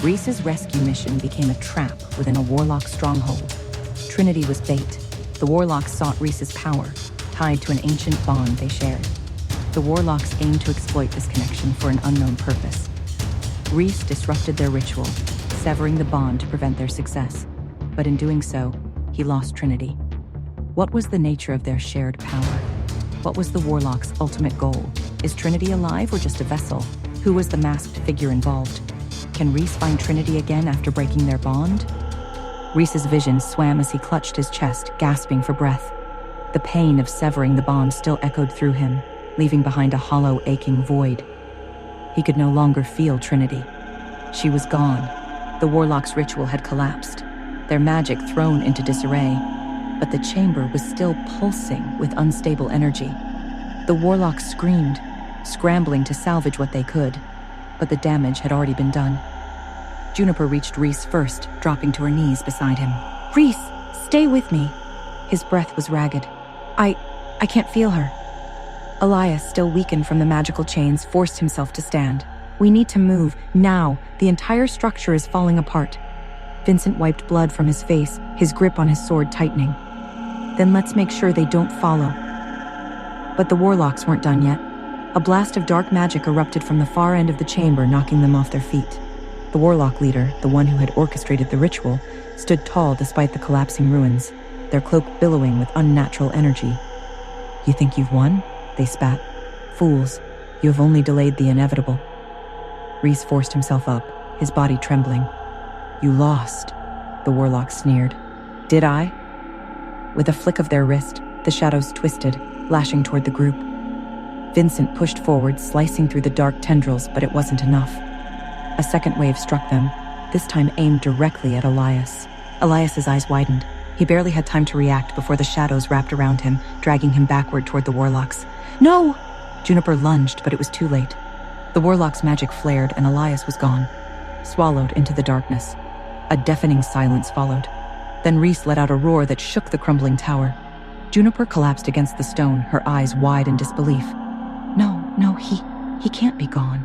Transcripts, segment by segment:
Reece's rescue mission became a trap within a Warlock stronghold. Trinity was bait. The Warlocks sought Reece's power, tied to an ancient bond they shared. The Warlocks aimed to exploit this connection for an unknown purpose. Reece disrupted their ritual, severing the bond to prevent their success. But in doing so, he lost Trinity. What was the nature of their shared power? What was the Warlock's ultimate goal? Is Trinity alive or just a vessel? Who was the masked figure involved? Can Reece find Trinity again after breaking their bond? Reece's vision swam as he clutched his chest, gasping for breath. The pain of severing the bond still echoed through him, leaving behind a hollow, aching void. He could no longer feel Trinity. She was gone. The Warlock's ritual had collapsed, their magic thrown into disarray, but the chamber was still pulsing with unstable energy. The Warlocks screamed, scrambling to salvage what they could, but the damage had already been done. Juniper reached Reece first, dropping to her knees beside him. "Reece, stay with me." His breath was ragged. I can't feel her." Elias, still weakened from the magical chains, forced himself to stand. "We need to move, now. The entire structure is falling apart." Vincent wiped blood from his face, his grip on his sword tightening. "Then let's make sure they don't follow." But the Warlocks weren't done yet. A blast of dark magic erupted from the far end of the chamber, knocking them off their feet. The Warlock leader, the one who had orchestrated the ritual, stood tall despite the collapsing ruins, their cloak billowing with unnatural energy. "You think you've won?" they spat. "Fools, you have only delayed the inevitable." Reece forced himself up, his body trembling. "You lost," the Warlock sneered. "Did I?" With a flick of their wrist, the shadows twisted, lashing toward the group. Vincent pushed forward, slicing through the dark tendrils, but it wasn't enough. A second wave struck them, this time aimed directly at Elias. Elias's eyes widened. He barely had time to react before the shadows wrapped around him, dragging him backward toward the Warlocks. "No!" Juniper lunged, but it was too late. The Warlock's magic flared, and Elias was gone, swallowed into the darkness. A deafening silence followed. Then Reece let out a roar that shook the crumbling tower. Juniper collapsed against the stone, her eyes wide in disbelief. No, he can't be gone."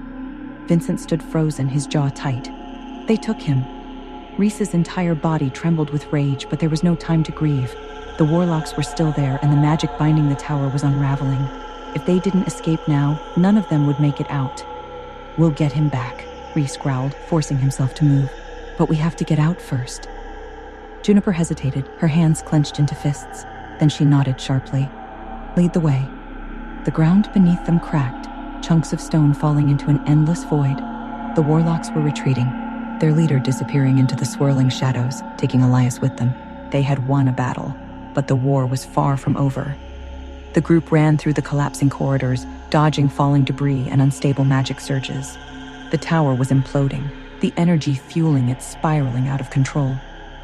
Vincent stood frozen, his jaw tight. They took him. Reece's entire body trembled with rage, but there was no time to grieve. The Warlocks were still there, and the magic binding the tower was unraveling. If they didn't escape now, none of them would make it out. "We'll get him back," Reece growled, forcing himself to move. "But we have to get out first." Juniper hesitated, her hands clenched into fists. Then she nodded sharply. "Lead the way." The ground beneath them cracked, chunks of stone falling into an endless void. The Warlocks were retreating, their leader disappearing into the swirling shadows, taking Elias with them. They had won a battle, but the war was far from over. The group ran through the collapsing corridors, dodging falling debris and unstable magic surges. The tower was imploding, the energy fueling it, spiraling out of control.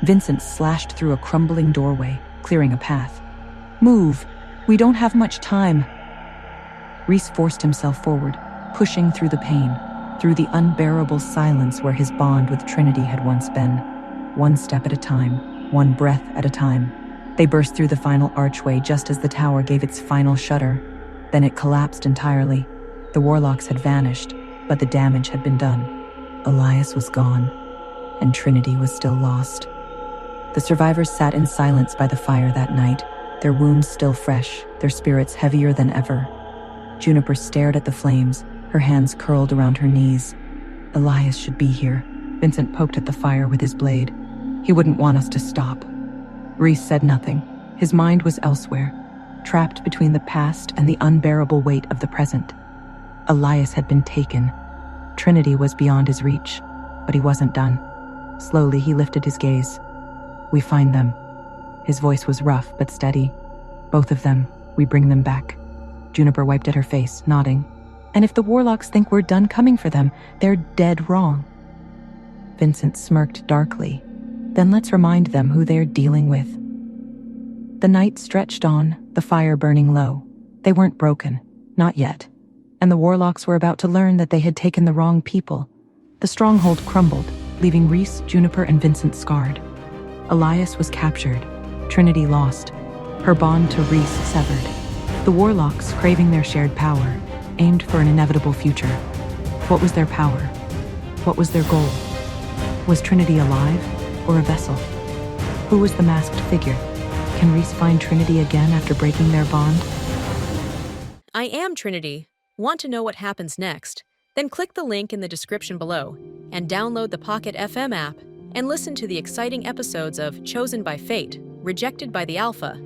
Vincent slashed through a crumbling doorway, clearing a path. "Move! We don't have much time." Reece forced himself forward, pushing through the pain, through the unbearable silence where his bond with Trinity had once been. One step at a time, one breath at a time. They burst through the final archway just as the tower gave its final shudder. Then it collapsed entirely. The Warlocks had vanished, but the damage had been done. Elias was gone, and Trinity was still lost. The survivors sat in silence by the fire that night, their wounds still fresh, their spirits heavier than ever. Juniper stared at the flames, her hands curled around her knees. "Elias should be here." Vincent poked at the fire with his blade. "He wouldn't want us to stop." Reece said nothing. His mind was elsewhere, trapped between the past and the unbearable weight of the present. Elias had been taken. Trinity was beyond his reach, but he wasn't done. Slowly, he lifted his gaze. "We find them." His voice was rough but steady. "Both of them. We bring them back." Juniper wiped at her face, nodding. "And if the Warlocks think we're done coming for them, they're dead wrong." Vincent smirked darkly. "Then let's remind them who they're dealing with." The night stretched on, the fire burning low. They weren't broken, not yet. And the Warlocks were about to learn that they had taken the wrong people. The stronghold crumbled, leaving Reece, Juniper, and Vincent scarred. Elias was captured, Trinity lost, her bond to Reece severed. The Warlocks, craving their shared power, aimed for an inevitable future. What was their power? What was their goal? Was Trinity alive or a vessel? Who was the masked figure? Can Reece find Trinity again after breaking their bond? I am Trinity. Want to know what happens next? Then click the link in the description below and download the Pocket FM app and listen to the exciting episodes of Chosen by Fate, Rejected by the Alpha,